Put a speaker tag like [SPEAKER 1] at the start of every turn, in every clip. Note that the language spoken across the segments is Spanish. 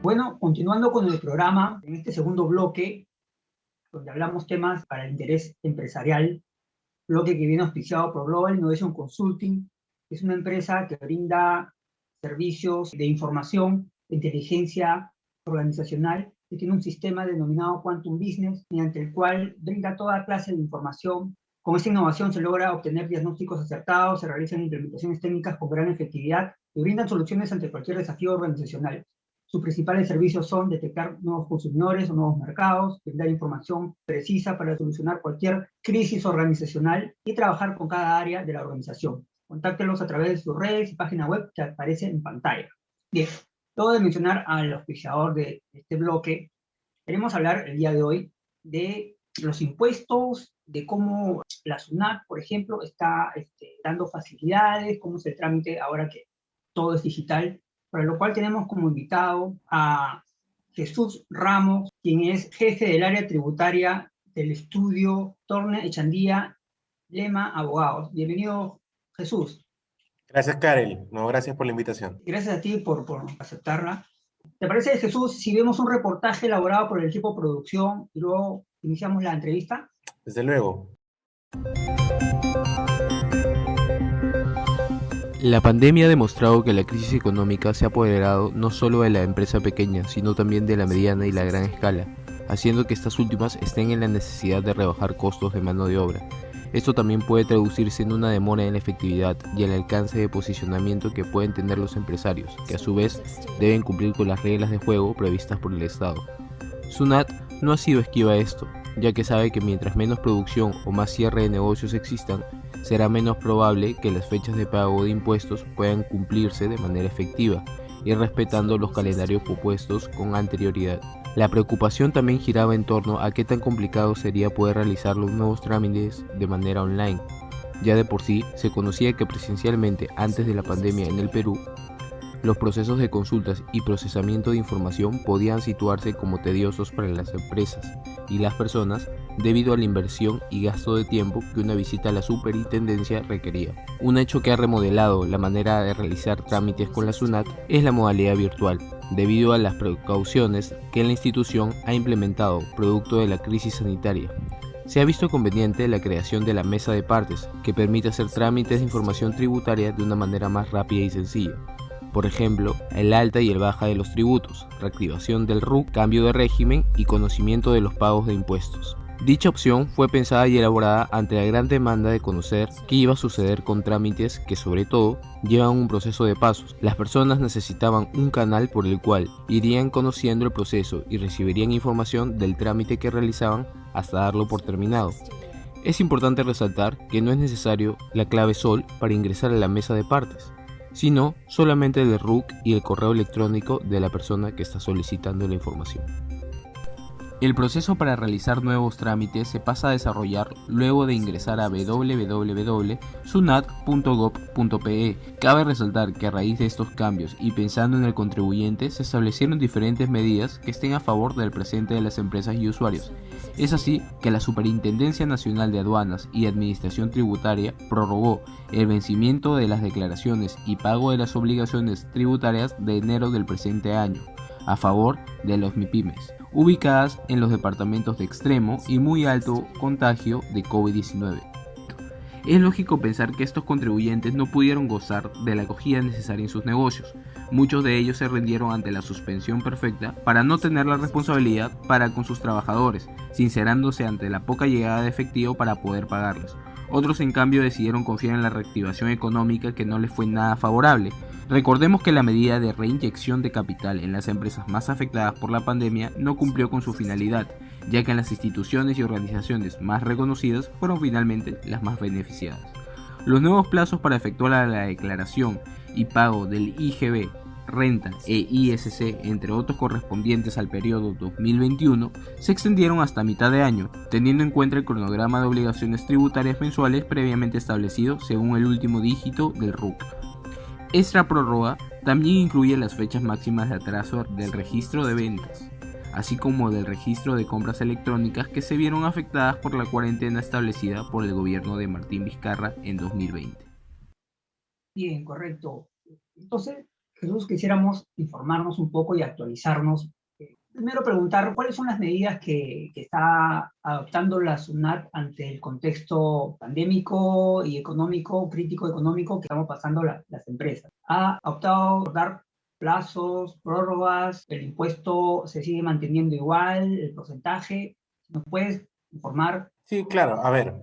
[SPEAKER 1] Bueno, continuando con el programa, en este segundo bloque, donde hablamos temas para el interés empresarial, bloque que viene auspiciado por Global Innovation Consulting, que es una empresa que brinda servicios de información, de inteligencia organizacional, que tiene un sistema denominado Quantum Business, mediante el cual brinda toda clase de información. Con esta innovación se logra obtener diagnósticos acertados, se realizan implementaciones técnicas con gran efectividad y brindan soluciones ante cualquier desafío organizacional. Sus principales servicios son detectar nuevos consumidores o nuevos mercados, brindar información precisa para solucionar cualquier crisis organizacional y trabajar con cada área de la organización. Contáctelos a través de sus redes y página web que aparece en pantalla. Bien, luego de mencionar al auspiciador de este bloque, queremos hablar el día de hoy de los impuestos, de cómo la SUNAT, por ejemplo, está dando facilidades, cómo es el trámite ahora que todo es digital, para lo cual tenemos como invitado a Jesús Ramos, quien es jefe del área tributaria del estudio Torne Echandía Lema Abogados. Bienvenido, Jesús.
[SPEAKER 2] Gracias, Karel. No, gracias por la invitación.
[SPEAKER 1] Gracias a ti por aceptarla. ¿Te parece, Jesús, si vemos un reportaje elaborado por el equipo de producción y luego iniciamos la entrevista?
[SPEAKER 2] Desde luego.
[SPEAKER 3] La pandemia ha demostrado que la crisis económica se ha apoderado no solo de la empresa pequeña, sino también de la mediana y la gran escala, haciendo que estas últimas estén en la necesidad de rebajar costos de mano de obra. Esto también puede traducirse en una demora en la efectividad y el alcance de posicionamiento que pueden tener los empresarios, que a su vez deben cumplir con las reglas de juego previstas por el Estado. SUNAT no ha sido esquiva a esto, ya que sabe que mientras menos producción o más cierre de negocios existan, será menos probable que las fechas de pago de impuestos puedan cumplirse de manera efectiva y respetando los calendarios propuestos con anterioridad. La preocupación también giraba en torno a qué tan complicado sería poder realizar los nuevos trámites de manera online. Ya de por sí se conocía que presencialmente antes de la pandemia en el Perú, los procesos de consultas y procesamiento de información podían situarse como tediosos para las empresas y las personas debido a la inversión y gasto de tiempo que una visita a la superintendencia requería. Un hecho que ha remodelado la manera de realizar trámites con la SUNAT es la modalidad virtual, debido a las precauciones que la institución ha implementado producto de la crisis sanitaria. Se ha visto conveniente la creación de la mesa de partes, que permite hacer trámites de información tributaria de una manera más rápida y sencilla. Por ejemplo, el alta y el baja de los tributos, reactivación del RUC, cambio de régimen y conocimiento de los pagos de impuestos. Dicha opción fue pensada y elaborada ante la gran demanda de conocer qué iba a suceder con trámites que sobre todo llevan un proceso de pasos. Las personas necesitaban un canal por el cual irían conociendo el proceso y recibirían información del trámite que realizaban hasta darlo por terminado. Es importante resaltar que no es necesario la clave SOL para ingresar a la mesa de partes, sino solamente el RUC y el correo electrónico de la persona que está solicitando la información. El proceso para realizar nuevos trámites se pasa a desarrollar luego de ingresar a www.sunat.gov.pe. Cabe resaltar que a raíz de estos cambios y pensando en el contribuyente se establecieron diferentes medidas que estén a favor del presente de las empresas y usuarios. Es así que la Superintendencia Nacional de Aduanas y Administración Tributaria prorrogó el vencimiento de las declaraciones y pago de las obligaciones tributarias de enero del presente año, a favor de los MIPYMES, ubicadas en los departamentos de extremo y muy alto contagio de COVID-19. Es lógico pensar que estos contribuyentes no pudieron gozar de la acogida necesaria en sus negocios. Muchos de ellos se rindieron ante la suspensión perfecta para no tener la responsabilidad para con sus trabajadores, sincerándose ante la poca llegada de efectivo para poder pagarles. Otros en cambio decidieron confiar en la reactivación económica que no les fue nada favorable. Recordemos que la medida de reinyección de capital en las empresas más afectadas por la pandemia no cumplió con su finalidad, ya que las instituciones y organizaciones más reconocidas fueron finalmente las más beneficiadas. Los nuevos plazos para efectuar la declaración y pago del IGB, renta e ISC, entre otros correspondientes al periodo 2021, se extendieron hasta mitad de año, teniendo en cuenta el cronograma de obligaciones tributarias mensuales previamente establecido según el último dígito del RUC. Esta prórroga también incluye las fechas máximas de atraso del registro de ventas, así como del registro de compras electrónicas que se vieron afectadas por la cuarentena establecida por el gobierno de Martín Vizcarra en 2020.
[SPEAKER 1] Bien, correcto. Entonces, Jesús, quisiéramos informarnos un poco y actualizarnos. Primero preguntar cuáles son las medidas que está adoptando la SUNAT ante el contexto pandémico y económico, crítico económico que estamos pasando las empresas. ¿Ha optado por dar plazos, prórrogas? ¿El impuesto se sigue manteniendo igual? ¿El porcentaje? ¿Nos puedes informar?
[SPEAKER 2] Sí, claro. A ver,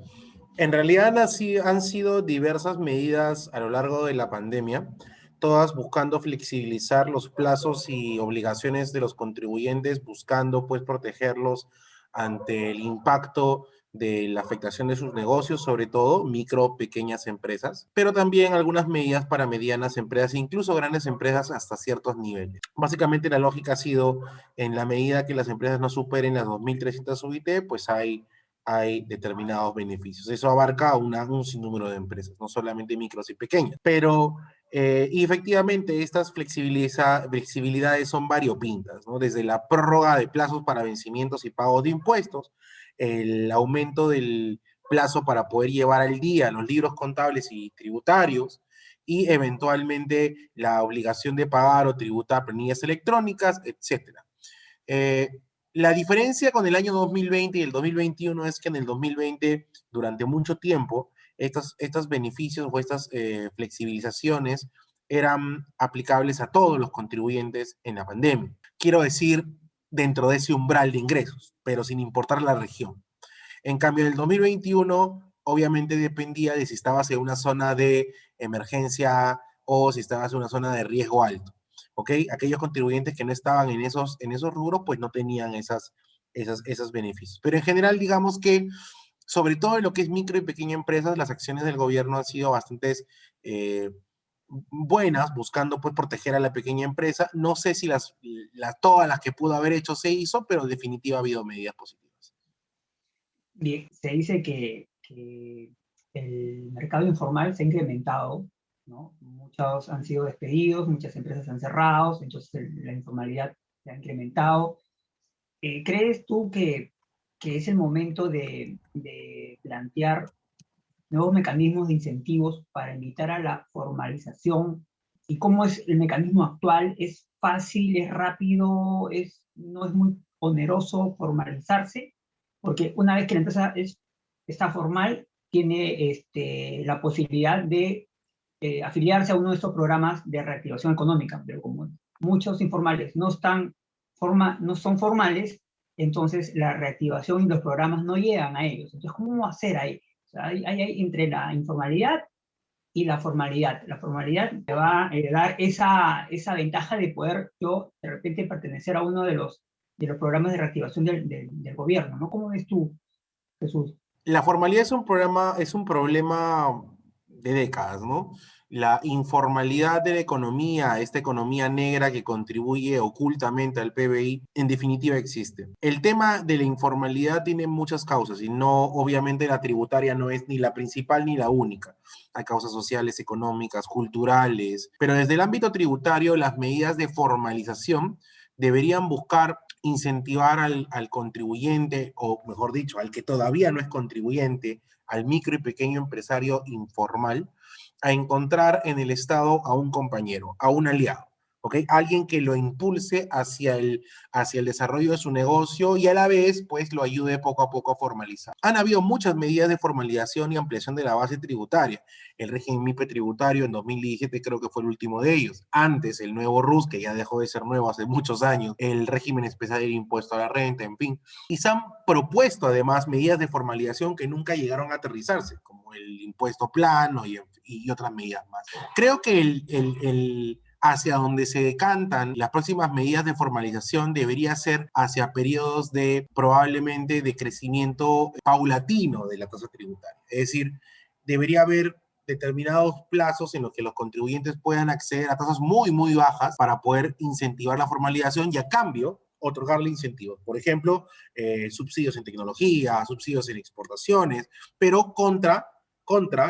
[SPEAKER 2] en realidad han sido diversas medidas a lo largo de la pandemia, todas buscando flexibilizar los plazos y obligaciones de los contribuyentes, buscando pues protegerlos ante el impacto de la afectación de sus negocios, sobre todo micro, pequeñas empresas, pero también algunas medidas para medianas empresas, incluso grandes empresas hasta ciertos niveles. Básicamente la lógica ha sido, en la medida que las empresas no superen las 2.300 UIT, pues hay determinados beneficios. Eso abarca un sinnúmero de empresas, no solamente micros y pequeñas. Pero, y efectivamente, estas flexibilidades son variopintas, ¿no? Desde la prórroga de plazos para vencimientos y pagos de impuestos, el aumento del plazo para poder llevar al día los libros contables y tributarios, y eventualmente la obligación de pagar o tributar planillas electrónicas, etcétera. La diferencia con el año 2020 y el 2021 es que en el 2020, durante mucho tiempo, estos beneficios o estas flexibilizaciones eran aplicables a todos los contribuyentes en la pandemia. Quiero decir, dentro de ese umbral de ingresos, pero sin importar la región. En cambio, en el 2021, obviamente dependía de si estabas en una zona de emergencia o si estabas en una zona de riesgo alto. ¿Ok? Aquellos contribuyentes que no estaban en esos rubros, pues no tenían esos beneficios. Pero en general, digamos que, sobre todo en lo que es micro y pequeña empresas, las acciones del gobierno han sido bastante buenas, buscando pues proteger a la pequeña empresa. No sé si todas las que pudo haber hecho se hizo, pero en definitiva ha habido medidas positivas.
[SPEAKER 1] Bien, se dice que el mercado informal se ha incrementado, ¿no? Muchos han sido despedidos, muchas empresas han cerrado, entonces la informalidad se ha incrementado. ¿Crees tú que es el momento de plantear nuevos mecanismos de incentivos para invitar a la formalización? ¿Y cómo es el mecanismo actual? ¿Es fácil, es rápido, no es muy oneroso formalizarse? Porque una vez que la empresa está formal, tiene la posibilidad de afiliarse a uno de estos programas de reactivación económica, pero como muchos informales no son formales, entonces la reactivación y los programas no llegan a ellos. Entonces, ¿cómo hacer ahí? O sea, hay entre la informalidad y la formalidad. La formalidad te va a dar esa ventaja de poder yo, de repente, pertenecer a uno de los programas de reactivación del gobierno, ¿no? ¿Cómo ves tú, Jesús?
[SPEAKER 2] La formalidad es un problema de décadas, ¿no? La informalidad de la economía, esta economía negra que contribuye ocultamente al PBI, en definitiva existe. El tema de la informalidad tiene muchas causas y no, obviamente la tributaria no es ni la principal ni la única. Hay causas sociales, económicas, culturales, pero desde el ámbito tributario las medidas de formalización deberían buscar incentivar al contribuyente, o mejor dicho, al que todavía no es contribuyente, al micro y pequeño empresario informal, a encontrar en el Estado a un compañero, a un aliado, ¿ok? Alguien que lo impulse hacia el desarrollo de su negocio y a la vez, pues, lo ayude poco a poco a formalizar. Han habido muchas medidas de formalización y ampliación de la base tributaria. El régimen MIPE tributario en 2017 creo que fue el último de ellos. Antes, el nuevo RUS, que ya dejó de ser nuevo hace muchos años, el régimen especial del impuesto a la renta, en fin. Y se han propuesto, además, medidas de formalización que nunca llegaron a aterrizarse, como el impuesto plano y otras medidas más. Creo que hacia donde se decantan las próximas medidas de formalización debería ser hacia periodos probablemente de crecimiento paulatino de la tasa tributaria. Es decir, debería haber determinados plazos en los que los contribuyentes puedan acceder a tasas muy, muy bajas para poder incentivar la formalización y a cambio otorgarle incentivos. Por ejemplo, subsidios en tecnología, subsidios en exportaciones, pero contra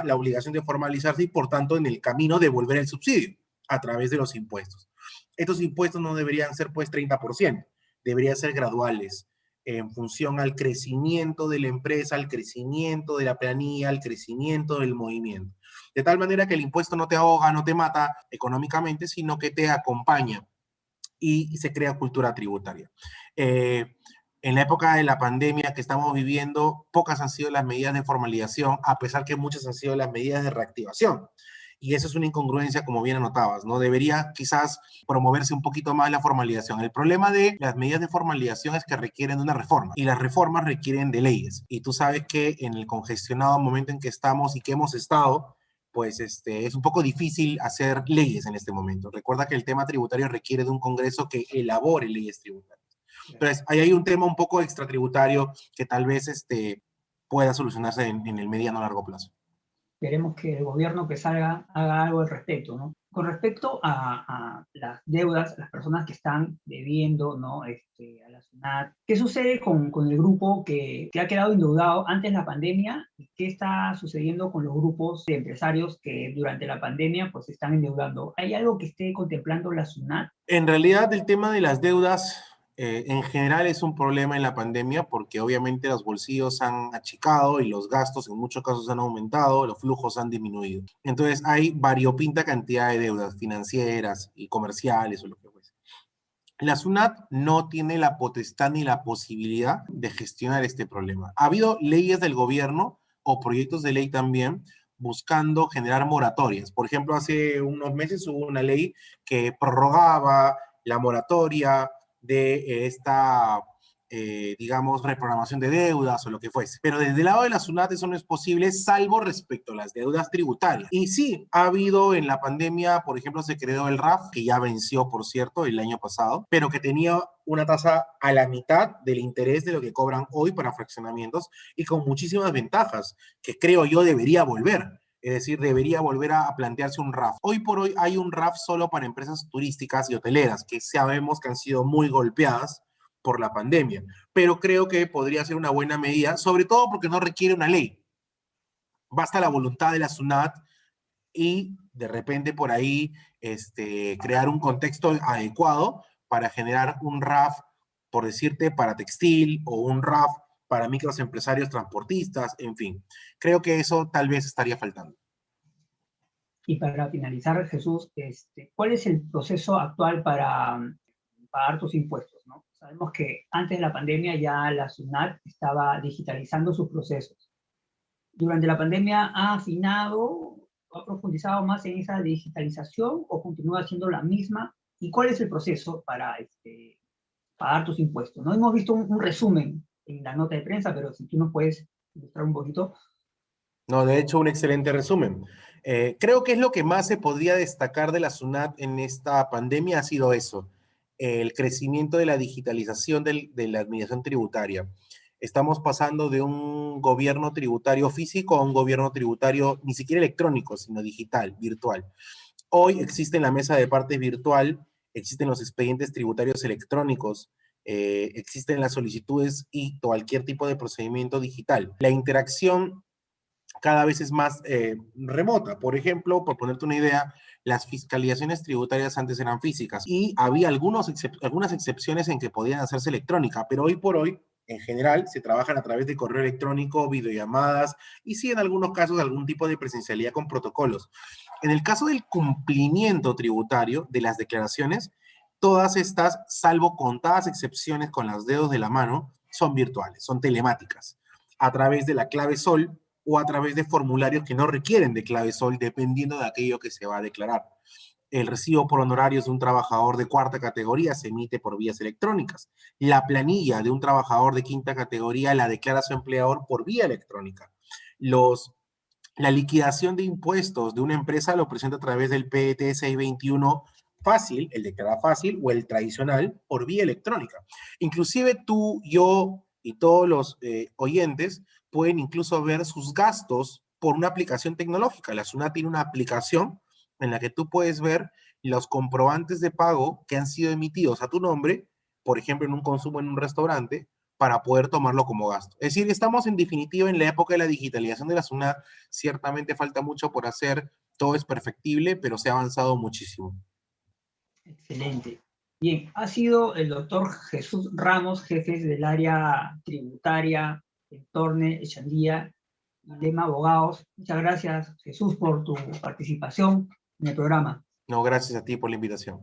[SPEAKER 2] la obligación de formalizarse y por tanto en el camino devolver el subsidio a través de los impuestos. Estos impuestos no deberían ser pues 30%, deberían ser graduales en función al crecimiento de la empresa, al crecimiento de la planilla, al crecimiento del movimiento. de tal manera que el impuesto no te ahoga, no te mata económicamente, sino que te acompaña y se crea cultura tributaria. En la época de la pandemia que estamos viviendo, pocas han sido las medidas de formalización, a pesar que muchas han sido las medidas de reactivación. Y eso es una incongruencia, como bien anotabas, ¿no? Debería quizás promoverse un poquito más la formalización. El problema de las medidas de formalización es que requieren de una reforma, y las reformas requieren de leyes. Y tú sabes que en el congestionado momento en que estamos y que hemos estado, pues es un poco difícil hacer leyes en este momento. Recuerda que el tema tributario requiere de un Congreso que elabore leyes tributarias. Entonces, ahí hay un tema un poco extratributario que tal vez pueda solucionarse en el mediano a largo plazo.
[SPEAKER 1] Queremos que el gobierno que salga haga algo al respecto, ¿no? Con respecto a las deudas, las personas que están debiendo, ¿no? A la SUNAT, ¿qué sucede con el grupo que ha quedado endeudado antes de la pandemia? ¿Y qué está sucediendo con los grupos de empresarios que durante la pandemia pues se están endeudando? ¿Hay algo que esté contemplando la SUNAT?
[SPEAKER 2] En realidad, el tema de las deudas en general es un problema en la pandemia porque obviamente los bolsillos han achicado y los gastos en muchos casos han aumentado, los flujos han disminuido. Entonces hay variopinta cantidad de deudas financieras y comerciales o lo que fuese. La SUNAT no tiene la potestad ni la posibilidad de gestionar este problema. Ha habido leyes del gobierno o proyectos de ley también buscando generar moratorias. Por ejemplo, hace unos meses hubo una ley que prorrogaba la moratoria de esta, digamos, reprogramación de deudas o lo que fuese. Pero desde el lado de la SUNAT eso no es posible, salvo respecto a las deudas tributarias. Y sí, ha habido en la pandemia, por ejemplo, se creó el RAF, que ya venció, por cierto, el año pasado, pero que tenía una tasa a la mitad del interés de lo que cobran hoy para fraccionamientos y con muchísimas ventajas, que creo yo debería volver. Es decir, debería volver a plantearse un RAF. Hoy por hoy hay un RAF solo para empresas turísticas y hoteleras, que sabemos que han sido muy golpeadas por la pandemia, pero creo que podría ser una buena medida, sobre todo porque no requiere una ley. Basta la voluntad de la SUNAT y de repente por ahí crear un contexto adecuado para generar un RAF, por decirte, para textil o un RAF para microempresarios transportistas, en fin. Creo que eso tal vez estaría faltando.
[SPEAKER 1] Y para finalizar, Jesús, ¿cuál es el proceso actual para pagar tus impuestos, ¿no? Sabemos que antes de la pandemia ya la SUNAT estaba digitalizando sus procesos. Durante la pandemia ha afinado, ha profundizado más en esa digitalización o continúa siendo la misma. ¿Y cuál es el proceso para pagar tus impuestos? No hemos visto un resumen en la nota de prensa, pero si tú nos puedes ilustrar un poquito.
[SPEAKER 2] No, de hecho, un excelente resumen. Creo que es lo que más se podría destacar de la SUNAT en esta pandemia ha sido eso, el crecimiento de la digitalización de la administración tributaria. Estamos pasando de un gobierno tributario físico a un gobierno tributario ni siquiera electrónico, sino digital, virtual. Hoy existe la mesa de partes virtual, existen los expedientes tributarios electrónicos, existen las solicitudes y cualquier tipo de procedimiento digital. La interacción cada vez es más remota. Por ejemplo, por ponerte una idea, las fiscalizaciones tributarias antes eran físicas y había algunas excepciones en que podían hacerse electrónica, pero hoy por hoy, en general, se trabajan a través de correo electrónico, videollamadas y sí, en algunos casos, algún tipo de presencialidad con protocolos. En el caso del cumplimiento tributario de las declaraciones, todas estas, salvo contadas excepciones con los dedos de la mano, son virtuales, son telemáticas, a través de la clave SOL o a través de formularios que no requieren de clave SOL, dependiendo de aquello que se va a declarar. El recibo por honorarios de un trabajador de cuarta categoría se emite por vías electrónicas. La planilla de un trabajador de quinta categoría la declara su empleador por vía electrónica. La liquidación de impuestos de una empresa lo presenta a través del PET 621 fácil, el declarar fácil o el tradicional por vía electrónica. Inclusive tú, yo y todos los oyentes pueden incluso ver sus gastos por una aplicación tecnológica. La SUNAT tiene una aplicación en la que tú puedes ver los comprobantes de pago que han sido emitidos a tu nombre, por ejemplo, en un consumo en un restaurante, para poder tomarlo como gasto. Es decir, estamos en definitiva en la época de la digitalización de la SUNAT. Ciertamente falta mucho por hacer, todo es perfectible, pero se ha avanzado muchísimo.
[SPEAKER 1] Excelente. Bien, ha sido el doctor Jesús Ramos, jefe del área tributaria en Torne, Echandía, Lema Abogados. Muchas gracias, Jesús, por tu participación en el programa.
[SPEAKER 2] No, gracias a ti por la invitación.